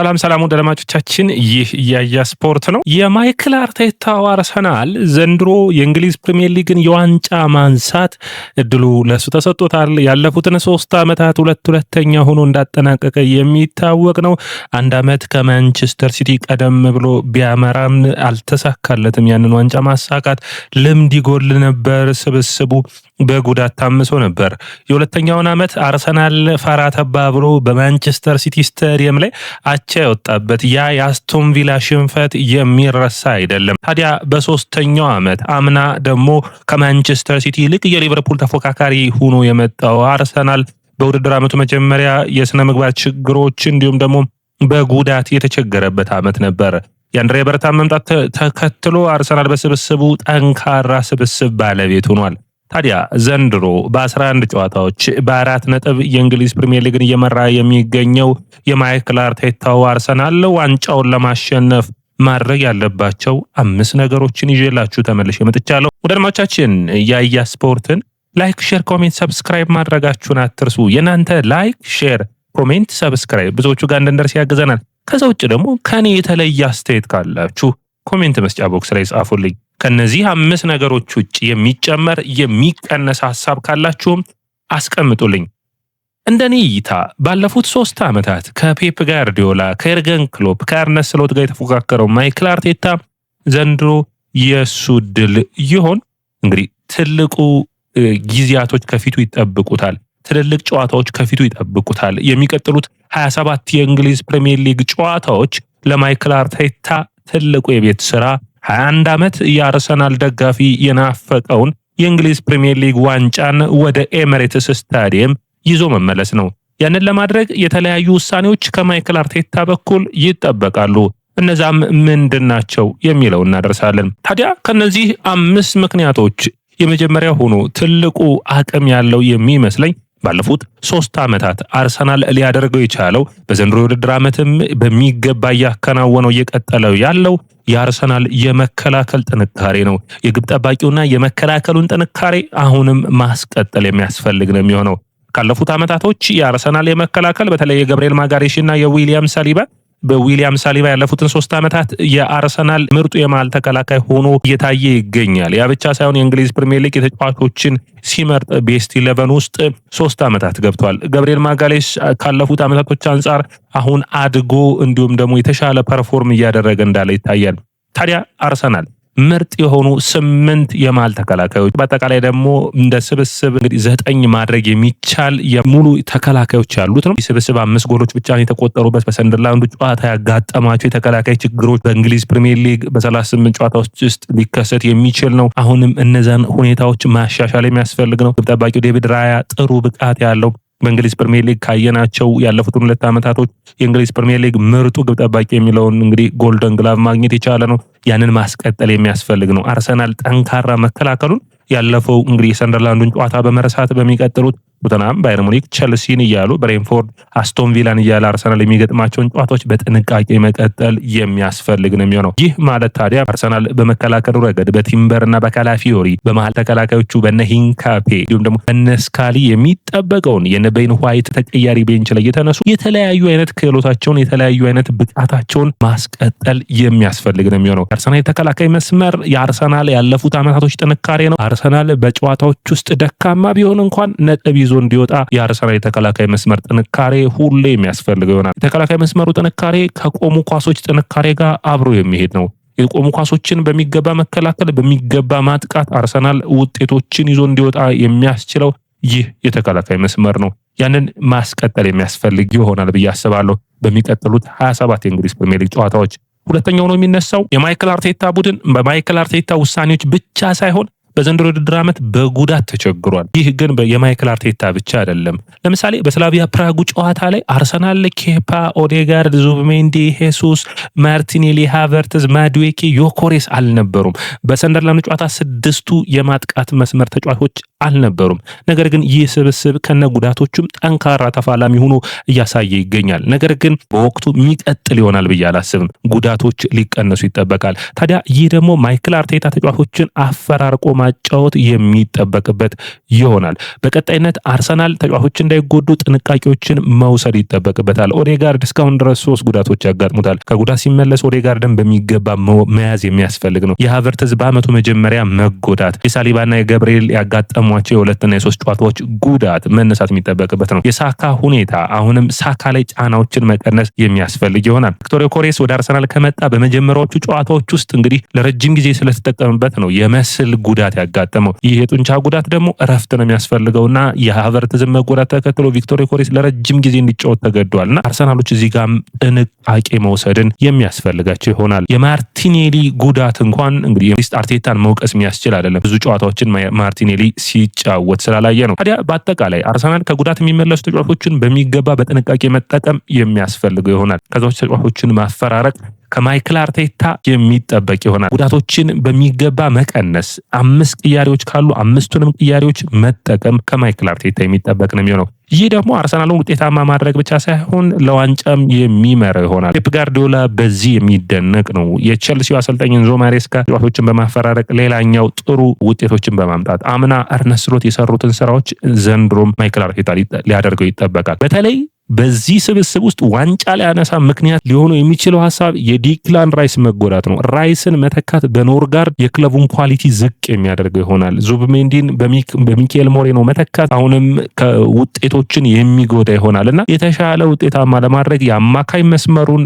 ሰላም ወዳጆቻችን ይህ ያያ ስፖርት ነው። የማይክል አርቴታው አርሰናል ዘንድሮ የእንግሊዝ ፕሪሚየር ሊግን የዋንጫ ማንሳት እድሉ ለሱ ተሰጥቶታል። ያለፉትን 3 ዓመታት ሁለተኛ ሆኖ እንዳጠናቀቀ የሚታወቅ ነው። አንድ ዓመት ከማንቸስተር ሲቲ ቀደም ብሎ ቢያመራም አልተሳካለትም። ያንን ዋንጫ ማሳካት ልምድ ይጎል ነበር። ስብስቡ በጉዳት ታምሶ ነበር። የሁለተኛውን ዓመት አርሰናል ፈራ ተባ ብሎ በማንቸስተር ሲቲ ስታዲየም ላይ አቻ የወጣበት ያ የአስቶን ቪላ ሽንፈት የሚረሳ አይደለም። ታዲያ በሶስተኛው ዓመት አምና ደግሞ ከማንቸስተር ሲቲ ይልቅ የሊቨርፑል ተፎካካሪ ሆኖ የመጣው አርሰናል በውድድር ዓመቱ መጀመሪያ የስነ ምግባር ችግሮች እንዲሁም ደግሞ በጉዳት የተቸገረበት ዓመት ነበር። የአንድሬ በርታን መምጣት ተከትሎ አርሰናል በስብስቡ ጠንካራ ስብስብ ባለቤት ሆኗል። ታዲያ ዘንድሮ በ11 ጨዋታዎች በ4 ነጥብ የእንግሊዝ ፕሪሚየር ሊግን እየመራ የሚገኘው የማይክል አርቴታው አርሰናል ዋንጫውን ለማሸነፍ ማድረግ ያለባቸው 5 ነገሮችን ይዤላችሁ ተመልሼ መጥቻለሁ። ወዳጆቻችን ያያ ስፖርትን ላይክ፣ ሼር፣ ኮሜንት፣ ሰብስክራይብ ማድረጋችሁን አትርሱ። የናንተ ላይክ፣ ሼር፣ ኮሜንት፣ ሰብስክራይብ ብዙዎቹ ጋር እንድንደርስ ያግዘናል። ከዛ ውጭ ደግሞ ከኔ የተለየ አስተያየት ካላችሁ ኮሜንት መስጫ ቦክስ ላይ ጻፉልኝ። ከነዚህ 5 ነገሮች ውጭ የሚጨመር የሚቀነስ ሐሳብ ካላችሁም አስቀምጡልኝ። እንደኔ እይታ ባለፉት 3 ዓመታት ከፔፕ ጋርዲዮላ፣ ከኤርገን ክሎፕ፣ ከአርነ ስሎት ጋር የተፎካከረው ማይክል አርቴታ ዘንድሮ የሱ ድል ይሆን? እንግዲህ ትልቁ ጊዜያቶች ከፊቱ ይጠብቁታል። ትልልቅ ጨዋታዎች ከፊቱ ይጠብቁታል። የሚቀጥሉት 27 የእንግሊዝ ፕሪሚየር ሊግ ጨዋታዎች ለማይክል አርቴታ ትልቁ የቤት ስራ 21 ዓመት የአርሰናል ደጋፊ የናፈቀውን የእንግሊዝ ፕሪሚየር ሊግ ዋንጫን ወደ ኤሚሬትስ ስታዲየም ይዞ መመለስ ነው። ያንን ለማድረግ የተለያዩ ውሳኔዎች ከማይክል አርቴታ በኩል ይጠበቃሉ። እነዛም ምንድናቸው የሚለው እናደርሳለን። ታዲያ ከነዚህ 5 ምክንያቶች የመጀመሪያው ሆኖ ትልቁ አቅም ያለው የሚመስለኝ ባለፉት 3 ዓመታት አርሰናል ሊያደርገው የቻለው በዘንድሮ የውድድር ዓመትም በሚገባ እያከናወነው እየቀጠለው ያለው የአርሰናል የመከላከል ጥንካሬ ነው። የግብ ጠባቂውና የመከላከሉን ጥንካሬ አሁንም ማስቀጠል የሚያስፈልግ ነው የሚሆነው። ካለፉት ዓመታቶች የአርሰናል የመከላከል በተለይ የገብርኤል ማጋሌሽና የዊሊያም ሳሊባ ያለፉትን 3 ዓመታት የአርሰናል ምርጡ የመሃል ተከላካይ ሆኖ እየታየ ይገኛል። ያ ብቻ ሳይሆን የእንግሊዝ ፕሪሚየር ሊግ የተጫዋቾችን ሲመርጥ ቤስት 11 ውስጥ 3 ዓመታት ገብቷል። ገብርኤል ማጋሌሽ ካለፉት ዓመታቶች አንጻር አሁን አድጎ እንዲሁም ደግሞ የተሻለ ፐርፎርም እያደረገ እንዳለ ይታያል። ታዲያ አርሰናል ምርጥ የሆኑ 8 የመሃል ተከላካዮች በአጠቃላይ ደግሞ እንደ ስብስብ እንግዲህ 9 ማድረግ የሚቻል የሙሉ ተከላካዮች ያሉት ነው። ስብስብ 5 ጎሎች ብቻ የተቆጠሩበት በሰንደርላንዱ ጨዋታ ያጋጠማቸው የተከላካይ ችግሮች በእንግሊዝ ፕሪሚየር ሊግ በ38 ጨዋታዎች ውስጥ ሊከሰት የሚችል ነው። አሁንም እነዛን ሁኔታዎች ማሻሻል የሚያስፈልግ ነው። ግብ ጠባቂው ዴቪድ ራያ ጥሩ ብቃት ያለው በእንግሊዝ ፕሪሚየር ሊግ ካየናቸው ያለፉትን 2 ዓመታቶች የእንግሊዝ ፕሪሚየር ሊግ ምርጡ ግብ ጠባቂ የሚለውን እንግዲህ ጎልደን ግላቭ ማግኘት የቻለ ነው። ያንን ማስቀጠል የሚያስፈልግ ነው። አርሰናል ጠንካራ መከላከሉን ያለፈው እንግዲህ ሰንደርላንዱን ጨዋታ በመረሳት በሚቀጥሉት ቶተንሃም፣ ባየር ሙኒክ፣ ቸልሲን እያሉ ብሬንፎርድ፣ አስቶን ቪላን እያለ አርሰናል የሚገጥማቸውን ጨዋታዎች በጥንቃቄ መቀጠል የሚያስፈልግ ነው የሚሆነው። ይህ ማለት ታዲያ አርሰናል በመከላከሉ ረገድ በቲምበርና በካላፊዮሪ በመሃል ተከላካዮቹ በነ ሂንካፔ እንዲሁም ደግሞ በነ ስካሊ የሚጠበቀውን የነ ቤን ዋይት ተቀያሪ ቤንች ላይ የተነሱ የተለያዩ አይነት ክህሎታቸውን የተለያዩ አይነት ብቃታቸውን ማስቀጠል የሚያስፈልግ ነው የሚሆነው። አርሰናል የተከላካይ መስመር የአርሰናል ያለፉት ዓመታቶች ጥንካሬ ነው። አርሰናል በጨዋታዎች ውስጥ ደካማ ቢሆን እንኳን ነጥብ ይዞ እንዲወጣ የአርሰናል የተከላካይ መስመር ጥንካሬ ሁሌ የሚያስፈልገው ይሆናል። የተከላካይ መስመሩ ጥንካሬ ከቆሙ ኳሶች ጥንካሬ ጋር አብሮ የሚሄድ ነው። የቆሙ ኳሶችን በሚገባ መከላከል፣ በሚገባ ማጥቃት አርሰናል ውጤቶችን ይዞ እንዲወጣ የሚያስችለው ይህ የተከላካይ መስመር ነው። ያንን ማስቀጠል የሚያስፈልግ ይሆናል ብዬ አስባለሁ። በሚቀጥሉት 27 የእንግሊዝ ፕሪሚየር ሊግ ጨዋታዎች ሁለተኛው ነው የሚነሳው የማይክል አርቴታ ቡድን በማይክል አርቴታ ውሳኔዎች ብቻ ሳይሆን በዘንድሮ ውድድር ዓመት በጉዳት ተቸግሯል። ይህ ግን የማይክል አርቴታ ብቻ አይደለም። ለምሳሌ በስላቪያ ፕራጉ ጨዋታ ላይ አርሰናል ኬፓ፣ ኦዴጋርድ፣ ዙብሜንዲ፣ ሄሱስ፣ ማርቲኔሊ፣ ሃቨርትዝ፣ ማድዌኬ፣ ዮኮሬስ አልነበሩም። በሰንደርላንድ ጨዋታ 6ቱ የማጥቃት መስመር ተጫዋቾች አልነበሩም። ነገር ግን ይህ ስብስብ ከነ ጉዳቶቹም ጠንካራ ተፋላሚ ሆኖ እያሳየ ይገኛል። ነገር ግን በወቅቱ የሚቀጥል ይሆናል ብዬ አላስብም። ጉዳቶች ሊቀነሱ ይጠበቃል። ታዲያ ይህ ደግሞ ማይክል አርቴታ ተጫዋቾችን አፈራርቆ ማጫወት የሚጠበቅበት ይሆናል። በቀጣይነት አርሰናል ተጫዋቾች እንዳይጎዱ ጥንቃቄዎችን መውሰድ ይጠበቅበታል። ኦዴጋርድ እስካሁን ድረስ 3 ጉዳቶች ያጋጥሙታል። ከጉዳት ሲመለስ ኦዴጋርድን በሚገባ መያዝ የሚያስፈልግ ነው። የሃቨርትዝ በአመቱ መጀመሪያ መጎዳት፣ የሳሊባና የገብርኤል ያጋጠሟቸው የሁለትና የሶስት ጨዋታዎች ጉዳት መነሳት የሚጠበቅበት ነው። የሳካ ሁኔታ አሁንም ሳካ ላይ ጫናዎችን መቀነስ የሚያስፈልግ ይሆናል። ቪክቶር ዮኬሬስ ወደ አርሰናል ከመጣ በመጀመሪያዎቹ ጨዋታዎች ውስጥ እንግዲህ ለረጅም ጊዜ ስለተጠቀምበት ነው የመስል ጉዳት ያጋጠመው። ይህ የጡንቻ ጉዳት ደግሞ እረፍት ነው የሚያስፈልገውና የሃቨርትዝን መጎዳት ተከትሎ ቪክቶር ዮኬሬስ ለረጅም ጊዜ እንዲጫወት ተገዷልና አርሰናሎች እዚህ ጋር ጥንቃቄ መውሰድን የሚያስፈልጋቸው ይሆናል። የማርቲኔሊ ጉዳት እንኳን እንግዲህ አርቴታን መውቀስ የሚያስችል አይደለም። ብዙ ጨዋታዎችን ማርቲኔሊ ሲጫወት ስላላየ ነው። ታዲያ በአጠቃላይ አርሰናል ከጉዳት የሚመለሱ ተጫዋቾችን በሚገባ በጥንቃቄ መጠቀም የሚያስፈልገው ይሆናል። ከዛዎች ተጫዋቾችን ማፈራረቅ ከማይክል አርቴታ የሚጠበቅ ይሆናል። ጉዳቶችን በሚገባ መቀነስ፣ 5 ቅያሬዎች ካሉ 5ቱንም ቅያሬዎች መጠቀም ከማይክል አርቴታ የሚጠበቅ ነው የሚሆነው። ይህ ደግሞ አርሰናልን ውጤታማ ማድረግ ብቻ ሳይሆን ለዋንጫም የሚመራው ይሆናል። ፔፕ ጋርዲዮላ በዚህ የሚደነቅ ነው። የቼልሲው አሰልጣኝ ኤንዞ ማሬስካ ተጫዋቾችን በማፈራረቅ ሌላኛው ጥሩ ውጤቶችን በማምጣት አምና አርነ ስሎት የሰሩትን ስራዎች ዘንድሮም ማይክል አርቴታ ሊያደርገው ይጠበቃል። በተለይ በዚህ ስብስብ ውስጥ ዋንጫ ሊያነሳ ምክንያት ሊሆኑ የሚችለው ሀሳብ የዲክላን ራይስ መጎዳት ነው። ራይስን መተካት በኖርጋርድ የክለቡን ኳሊቲ ዝቅ የሚያደርገው ይሆናል። ዙብሜንዲን በሚኬል ሞሬኖ መተካት አሁንም ውጤቶችን የሚጎዳ ይሆናል እና የተሻለ ውጤታማ ለማድረግ የአማካይ መስመሩን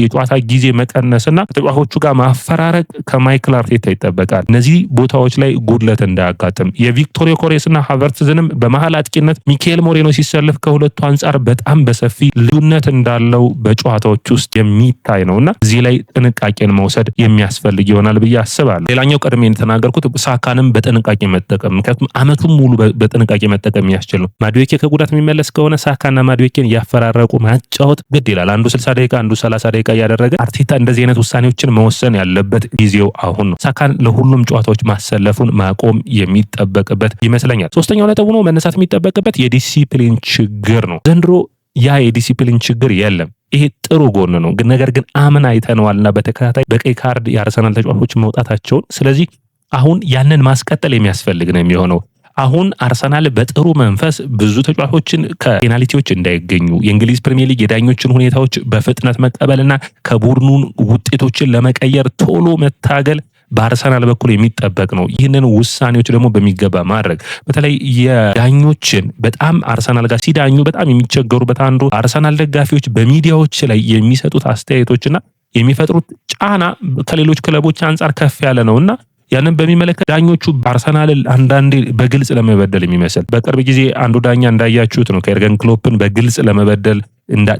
የጨዋታ ጊዜ መቀነስና ተጫዋቾቹ ጋር ማፈራረቅ ከማይክል አርቴታ ይጠበቃል። እነዚህ ቦታዎች ላይ ጉድለት እንዳያጋጥም የቪክቶር ዮኬሬስና ሃቨርትዝንም በመሀል አጥቂነት ሚኬል ሞሬኖ ሲሰልፍ ከሁለቱ አንጻር በጣም በሰፊ ልዩነት እንዳለው በጨዋታዎች ውስጥ የሚታይ ነውና እዚህ ላይ ጥንቃቄን መውሰድ የሚያስፈልግ ይሆናል ብዬ አስባለሁ። ሌላኛው ቀድሜ የተናገርኩት ሳካንም በጥንቃቄ መጠቀም፣ ምክንያቱም አመቱን ሙሉ በጥንቃቄ መጠቀም የሚያስችል ነው። ማድዌኬ ከጉዳት የሚመለስ ከሆነ ሳካና ማድዌኬን ያፈራረቁ ማጫወት ግድ ይላል። አንዱ 60 ደቂቃ አንዱ 30 ደቂቃ እያደረገ አርቴታ እንደዚህ አይነት ውሳኔዎችን መወሰን ያለበት ጊዜው አሁን ነው። ሳካን ለሁሉም ጨዋታዎች ማሰለፉን ማቆም የሚጠበቅበት ይመስለኛል። ሶስተኛው ነጥብ ነው መነሳት የሚጠበቅበት የዲሲፕሊን ችግር ነው። ዘንድሮ ያ የዲሲፕሊን ችግር የለም። ይሄ ጥሩ ጎን ነው። ነገር ግን አምና አይተነዋልና በተከታታይ በቀይ ካርድ የአርሰናል ተጫዋቾች መውጣታቸውን። ስለዚህ አሁን ያንን ማስቀጠል የሚያስፈልግ ነው የሚሆነው። አሁን አርሰናል በጥሩ መንፈስ ብዙ ተጫዋቾችን ከፔናልቲዎች እንዳይገኙ የእንግሊዝ ፕሪሚየር ሊግ የዳኞችን ሁኔታዎች በፍጥነት መቀበልና ከቡድኑን ውጤቶችን ለመቀየር ቶሎ መታገል በአርሰናል በኩል የሚጠበቅ ነው። ይህንን ውሳኔዎች ደግሞ በሚገባ ማድረግ በተለይ የዳኞችን በጣም አርሰናል ጋር ሲዳኙ በጣም የሚቸገሩበት አንዱ አርሰናል ደጋፊዎች በሚዲያዎች ላይ የሚሰጡት አስተያየቶችና የሚፈጥሩት ጫና ከሌሎች ክለቦች አንጻር ከፍ ያለ ነውና ያንን በሚመለከት ዳኞቹ በአርሰናል አንዳንዴ በግልጽ ለመበደል የሚመስል በቅርብ ጊዜ አንዱ ዳኛ እንዳያችሁት ነው ከኤርገን ክሎፕን በግልጽ ለመበደል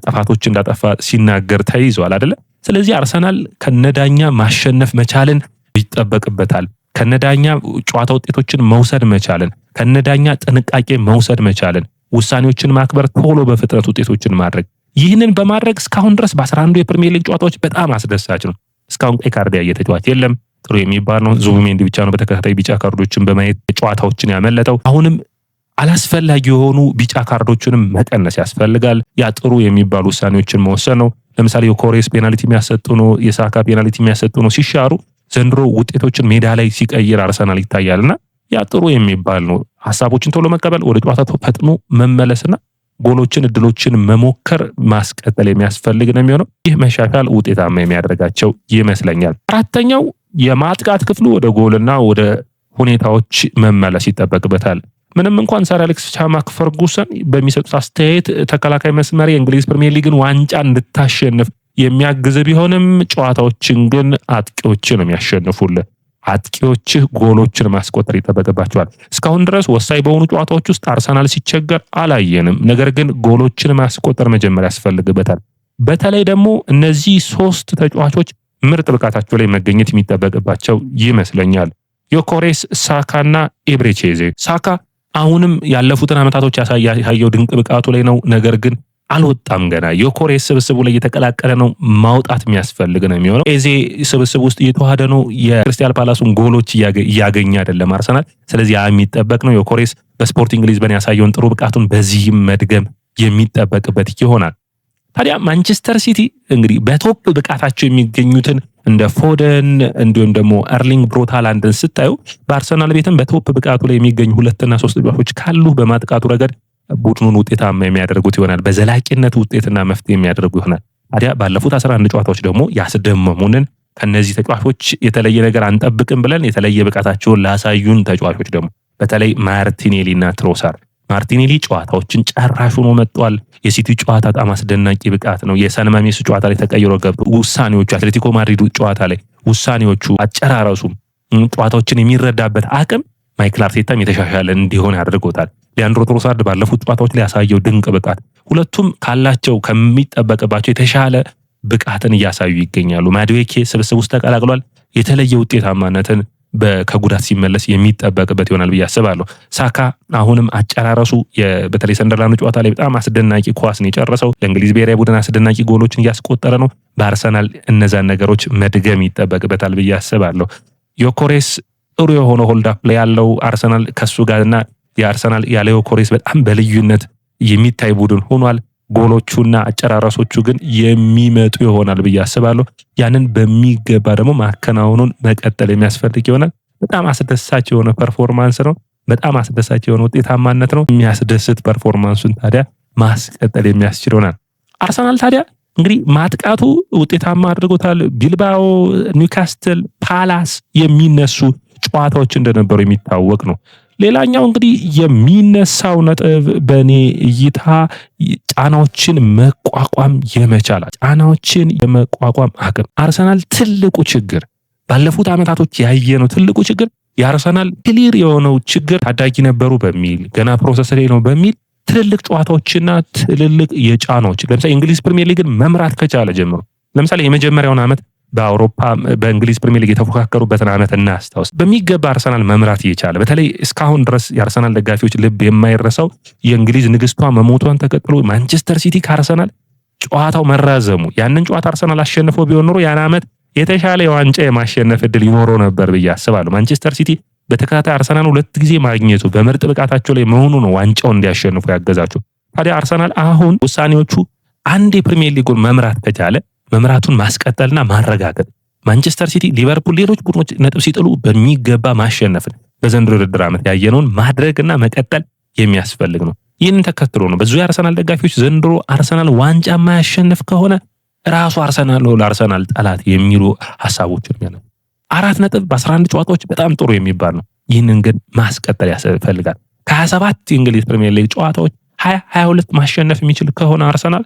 ጥፋቶች እንዳጠፋ ሲናገር ተይዟል አይደለ? ስለዚህ አርሰናል ከነዳኛ ማሸነፍ መቻልን ይጠበቅበታል። ከነዳኛ ጨዋታ ውጤቶችን መውሰድ መቻልን፣ ከነዳኛ ጥንቃቄ መውሰድ መቻልን፣ ውሳኔዎችን ማክበር፣ ቶሎ በፍጥነት ውጤቶችን ማድረግ። ይህንን በማድረግ እስካሁን ድረስ በ11 የፕሪሚየር ሊግ ጨዋታዎች በጣም አስደሳች ነው። እስካሁን ቀይ ካርድ ያየ ተጫዋች የለም። ጥሩ የሚባል ነው። ዙቢሜንዲ ብቻ ነው በተከታታይ ቢጫ ካርዶችን በማየት ጨዋታዎችን ያመለጠው። አሁንም አላስፈላጊ የሆኑ ቢጫ ካርዶችንም መቀነስ ያስፈልጋል። ያ ጥሩ የሚባሉ ውሳኔዎችን መወሰን ነው። ለምሳሌ ዮኬሬስ ፔናልቲ የሚያሰጡ ነው፣ የሳካ ፔናልቲ የሚያሰጡ ነው ሲሻሩ ዘንድሮ ውጤቶችን ሜዳ ላይ ሲቀይር አርሰናል ይታያልና ያ ጥሩ የሚባል ነው። ሀሳቦችን ቶሎ መቀበል፣ ወደ ጨዋታ ፈጥኖ መመለስና ጎሎችን እድሎችን መሞከር ማስቀጠል የሚያስፈልግ ነው የሚሆነው። ይህ መሻሻል ውጤታማ የሚያደርጋቸው ይመስለኛል። አራተኛው የማጥቃት ክፍሉ ወደ ጎልና ወደ ሁኔታዎች መመለስ ይጠበቅበታል። ምንም እንኳን ሰር አሌክስ ፈርጉሰን በሚሰጡት አስተያየት ተከላካይ መስመር የእንግሊዝ ፕሪሚየር ሊግን ዋንጫ እንድታሸንፍ የሚያግዝ ቢሆንም ጨዋታዎችን ግን አጥቂዎችን ነው የሚያሸንፉልህ። አጥቂዎችህ ጎሎችን ማስቆጠር ይጠበቅባቸዋል። እስካሁን ድረስ ወሳኝ በሆኑ ጨዋታዎች ውስጥ አርሰናል ሲቸገር አላየንም። ነገር ግን ጎሎችን ማስቆጠር መጀመር ያስፈልግበታል። በተለይ ደግሞ እነዚህ 3 ተጫዋቾች ምርጥ ብቃታቸው ላይ መገኘት የሚጠበቅባቸው ይመስለኛል። ዮኬሬስ፣ ሳካና ኤብሬቼዜ። ሳካ አሁንም ያለፉትን አመታቶች ያሳየው ድንቅ ብቃቱ ላይ ነው። ነገር ግን አልወጣም ገና። ዮኬሬስ ስብስቡ ላይ እየተቀላቀለ ነው። ማውጣት የሚያስፈልግ ነው የሚሆነው። ኤዜ ስብስብ ውስጥ እየተዋሃደ ነው። የክሪስታል ፓላሱን ጎሎች እያገኘ አይደለም አርሰናል። ስለዚህ ያ የሚጠበቅ ነው። ዮኬሬስ በስፖርቲንግ ሊዝበን ያሳየውን ጥሩ ብቃቱን በዚህም መድገም የሚጠበቅበት ይሆናል። ታዲያ ማንቸስተር ሲቲ እንግዲህ በቶፕ ብቃታቸው የሚገኙትን እንደ ፎደን እንዲሁም ደግሞ ኤርሊንግ ብሮት ሃላንድን ስታዩ በአርሰናል ቤትም በቶፕ ብቃቱ ላይ የሚገኙ 2 እና 3 ተጫዋቾች ካሉ በማጥቃቱ ረገድ ቡድኑን ውጤታማ የሚያደርጉት ይሆናል። በዘላቂነት ውጤትና መፍትሄ የሚያደርጉ ይሆናል። ታዲያ ባለፉት 11 ጨዋታዎች ደግሞ ያስደመሙንን ከነዚህ ተጫዋቾች የተለየ ነገር አንጠብቅም ብለን የተለየ ብቃታቸውን ላሳዩን ተጫዋቾች ደግሞ በተለይ ማርቲኔሊና ትሮሳር። ማርቲኔሊ ጨዋታዎችን ጨራሽ ሆኖ መጥቷል። የሲቲ ጨዋታ በጣም አስደናቂ ብቃት ነው። የሰንማሜስ ጨዋታ ላይ ተቀይሮ ገብቶ ውሳኔዎቹ፣ አትሌቲኮ ማድሪድ ጨዋታ ላይ ውሳኔዎቹ፣ አጨራረሱ፣ ጨዋታዎችን የሚረዳበት አቅም ማይክል አርቴታም የተሻሻለ እንዲሆን ያደርጎታል። ሊያንድሮ ትሮሳርድ ባለፉት ጨዋታዎች ላይ ያሳየው ድንቅ ብቃት ሁለቱም ካላቸው ከሚጠበቅባቸው የተሻለ ብቃትን እያሳዩ ይገኛሉ። ማድዌኬ ስብስብ ውስጥ ተቀላቅሏል። የተለየ ውጤታማነትን ከጉዳት ሲመለስ የሚጠበቅበት ይሆናል ብዬ አስባለሁ። ሳካ አሁንም አጨራረሱ በተለይ ሰንደርላንድ ጨዋታ ላይ በጣም አስደናቂ ኳስ ነው የጨረሰው። ለእንግሊዝ ብሔራዊ ቡድን አስደናቂ ጎሎችን እያስቆጠረ ነው። በአርሰናል እነዛን ነገሮች መድገም ይጠበቅበታል ብዬ አስባለሁ። ዮኬሬስ ጥሩ የሆነ ሆልድ አፕ ላይ ያለው አርሰናል ከሱ ጋርና የአርሰናል ያለ ዮኬሬስ በጣም በልዩነት የሚታይ ቡድን ሆኗል። ጎሎቹና አጨራረሶቹ ግን የሚመጡ ይሆናል ብዬ አስባለሁ። ያንን በሚገባ ደግሞ ማከናወኑን መቀጠል የሚያስፈልግ ይሆናል። በጣም አስደሳች የሆነ ፐርፎርማንስ ነው። በጣም አስደሳች የሆነ ውጤታማነት ነው። የሚያስደስት ፐርፎርማንሱን ታዲያ ማስቀጠል የሚያስችል ይሆናል። አርሰናል ታዲያ እንግዲህ ማጥቃቱ ውጤታማ አድርጎታል። ቢልባኦ፣ ኒውካስትል፣ ፓላስ የሚነሱ ጨዋታዎች እንደነበሩ የሚታወቅ ነው። ሌላኛው እንግዲህ የሚነሳው ነጥብ በእኔ እይታ ጫናዎችን መቋቋም ጫናዎችን የመቋቋም አቅም አርሰናል ትልቁ ችግር ባለፉት ዓመታቶች ያየነው ትልቁ ችግር የአርሰናል ክሊር የሆነው ችግር ታዳጊ ነበሩ በሚል ገና ፕሮሰስ ላይ ነው በሚል ትልልቅ ጨዋታዎችና ትልልቅ የጫናዎች ለምሳሌ እንግሊዝ ፕሪሚየር ሊግን መምራት ከቻለ ጀምሮ ለምሳሌ የመጀመሪያውን ዓመት በእንግሊዝ ፕሪሚየር ሊግ የተፎካከሩበትን ዓመት እናስታውስ። በሚገባ አርሰናል መምራት እየቻለ በተለይ እስካሁን ድረስ የአርሰናል ደጋፊዎች ልብ የማይረሳው የእንግሊዝ ንግስቷ መሞቷን ተከትሎ ማንቸስተር ሲቲ ከአርሰናል ጨዋታው መራዘሙ ያንን ጨዋታ አርሰናል አሸንፎ ቢሆን ኖሮ ያን ዓመት የተሻለ የዋንጫ የማሸነፍ እድል ይኖረው ነበር ብዬ አስባለሁ። ማንቸስተር ሲቲ በተከታታይ አርሰናል 2 ጊዜ ማግኘቱ በምርጥ ብቃታቸው ላይ መሆኑ ነው ዋንጫውን እንዲያሸንፉ ያገዛቸው። ታዲያ አርሰናል አሁን ውሳኔዎቹ አንድ የፕሪሚየር ሊጉን መምራት ከቻለ መምራቱን ማስቀጠልና ማረጋገጥ ማንቸስተር ሲቲ፣ ሊቨርፑል፣ ሌሎች ቡድኖች ነጥብ ሲጥሉ በሚገባ ማሸነፍን በዘንድሮ ውድድር ዓመት ያየነውን ማድረግና መቀጠል የሚያስፈልግ ነው። ይህንን ተከትሎ ነው ብዙ የአርሰናል ደጋፊዎች ዘንድሮ አርሰናል ዋንጫ የማያሸንፍ ከሆነ ራሱ አርሰናል ነው ለአርሰናል ጠላት የሚሉ ሐሳቦችን ያለው 4 ነጥብ በ11 ጨዋታዎች በጣም ጥሩ የሚባል ነው። ይህንን ግን ማስቀጠል ያስፈልጋል። ከ27 የእንግሊዝ ፕሪሚየር ሊግ ጨዋታዎች 22 ማሸነፍ የሚችል ከሆነ አርሰናል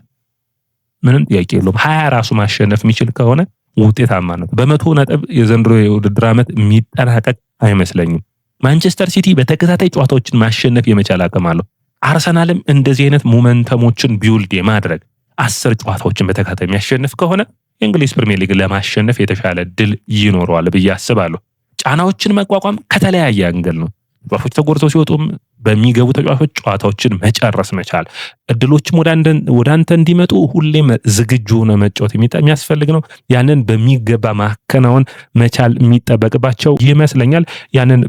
ምንም ጥያቄ የለውም 20 ራሱ ማሸነፍ የሚችል ከሆነ ውጤታማ ነው። በ100 ነጥብ የዘንድሮ የውድድር ዓመት የሚጠናቀቅ አይመስለኝም። ማንቸስተር ሲቲ በተከታታይ ጨዋታዎችን ማሸነፍ የመቻል አቅም አለው። አርሰናልም እንደዚህ አይነት ሞመንተሞችን ቢውልድ የማድረግ 10 ጨዋታዎችን በተከታታይ የሚያሸንፍ ከሆነ የእንግሊዝ ፕሪሚየር ሊግ ለማሸነፍ የተሻለ ድል ይኖረዋል ብዬ አስባለሁ። ጫናዎችን መቋቋም ከተለያየ አንገል ነው። ተጫዋቾች ተጎድተው ሲወጡም በሚገቡ ተጫዋቾች ጨዋታዎችን መጨረስ መቻል፣ እድሎችም ወደ አንተ እንዲመጡ ሁሌም ዝግጁ ሆነ መጫወት የሚያስፈልግ ነው። ያንን በሚገባ ማከናወን መቻል የሚጠበቅባቸው ይመስለኛል። ያንን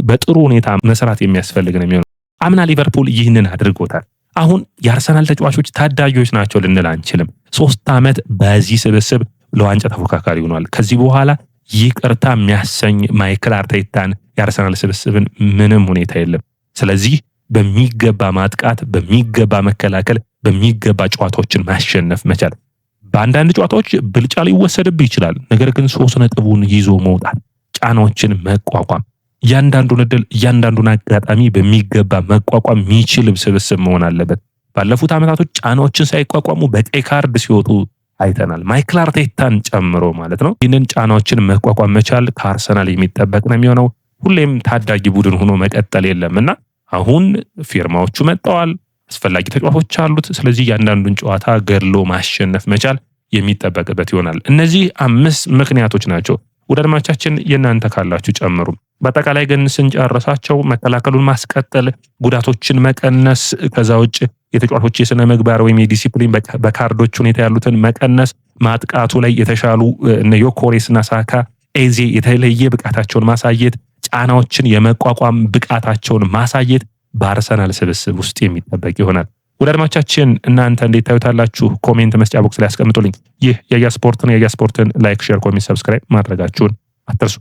በጥሩ ሁኔታ መስራት የሚያስፈልግ ነው የሚሆነው። አምና ሊቨርፑል ይህንን አድርጎታል። አሁን የአርሰናል ተጫዋቾች ታዳጊዎች ናቸው ልንል አንችልም። 3 ዓመት በዚህ ስብስብ ለዋንጫ ተፎካካሪ ሆኗል። ከዚህ በኋላ ይቅርታ የሚያሰኝ ማይክል አርቴታን የአርሰናል ስብስብን ምንም ሁኔታ የለም። ስለዚህ በሚገባ ማጥቃት፣ በሚገባ መከላከል፣ በሚገባ ጨዋታዎችን ማሸነፍ መቻል። በአንዳንድ ጨዋታዎች ብልጫ ሊወሰድብህ ይችላል። ነገር ግን 3 ነጥቡን ይዞ መውጣት፣ ጫናዎችን መቋቋም፣ እያንዳንዱን እድል እያንዳንዱን አጋጣሚ በሚገባ መቋቋም የሚችል ስብስብ መሆን አለበት። ባለፉት ዓመታቶች ጫናዎችን ሳይቋቋሙ በቀይ ካርድ ሲወጡ አይተናል፣ ማይክል አርቴታን ጨምሮ ማለት ነው። ይህንን ጫናዎችን መቋቋም መቻል ከአርሰናል የሚጠበቅ ነው የሚሆነው። ሁሌም ታዳጊ ቡድን ሆኖ መቀጠል የለምና አሁን ፊርማዎቹ መጥተዋል፣ አስፈላጊ ተጫዋቾች አሉት። ስለዚህ እያንዳንዱን ጨዋታ ገድሎ ማሸነፍ መቻል የሚጠበቅበት ይሆናል። እነዚህ 5 ምክንያቶች ናቸው። ወደ አድማጮቻችን የእናንተ ካላችሁ ጨምሩ። በአጠቃላይ ግን ስንጨርሳቸው መከላከሉን ማስቀጠል፣ ጉዳቶችን መቀነስ፣ ከዛ ውጭ የተጫዋቾች የስነ ምግባር ወይም የዲሲፕሊን በካርዶች ሁኔታ ያሉትን መቀነስ፣ ማጥቃቱ ላይ የተሻሉ እነ ዮኬሬስና ሳካ ኤዜ የተለየ ብቃታቸውን ማሳየት፣ ጫናዎችን የመቋቋም ብቃታቸውን ማሳየት በአርሰናል ስብስብ ውስጥ የሚጠበቅ ይሆናል። ወደ አድማጮቻችን እናንተ እንዴት ታዩታላችሁ? ኮሜንት መስጫ ቦክስ ላይ አስቀምጡልኝ። ይህ ያያ ስፖርት ነው። ያያ ስፖርትን ላይክ፣ ሼር፣ ኮሜንት፣ ሰብስክራይብ ማድረጋችሁን አትርሱ።